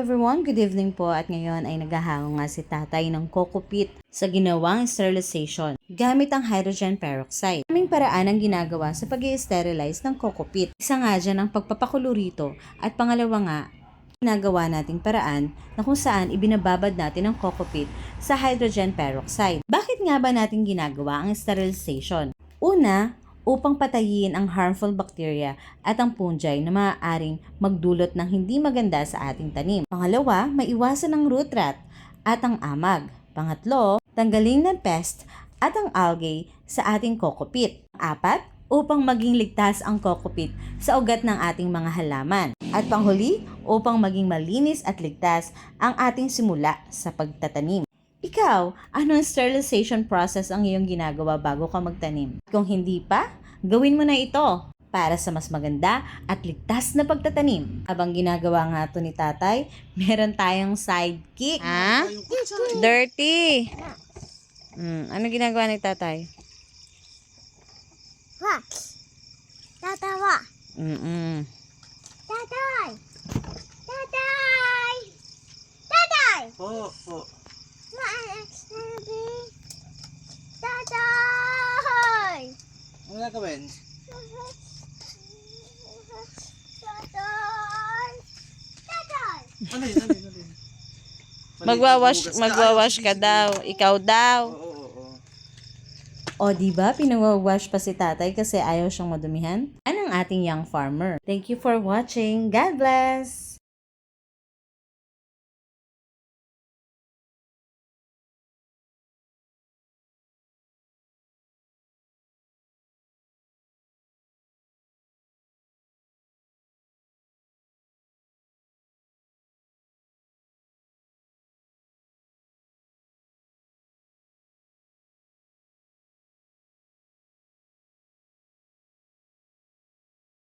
everyone, good evening po at ngayon ay naghahangong nga si tatay ng coco peat sa ginawang sterilization gamit ang hydrogen peroxide. Maraming paraan ang ginagawa sa pag-i-sterilize ng coco peat. Isa nga dyan ang pagpapakulo rito at pangalawa nga, ginagawa nating paraan na kung saan ibinababad natin ang coco peat sa hydrogen peroxide. Bakit nga ba natin ginagawa ang sterilization? Una, upang patayin ang harmful bacteria at ang fungi na maaaring magdulot ng hindi maganda sa ating tanim. Pangalawa, maiwasan ang root rot at ang amag. Pangatlo, tanggalin ng pest at ang algae sa ating coco peat. Apat, upang maging ligtas ang coco peat sa ugat ng ating mga halaman. At panghuli, upang maging malinis at ligtas ang ating simula sa pagtatanim. Ikaw, ano ang sterilization process ang iyong ginagawa bago ka magtanim? Kung hindi pa, gawin mo na ito para sa mas maganda at ligtas na pagtatanim. Habang ginagawa nga ito ni tatay, meron tayong sidekick. Ha? Dirty! Ano ginagawa ni tatay? Wax. Tatawa. Tatay! Tatay! Tatay! Po. Tatay! Ano gagawin? Tatay! Tatay! Alin? Magwawash ka daw. Ikaw daw. Oo. O diba, pinawawash pa si tatay kasi ayaw siyang madumihan? Yan ang ating young farmer. Thank you for watching. God bless!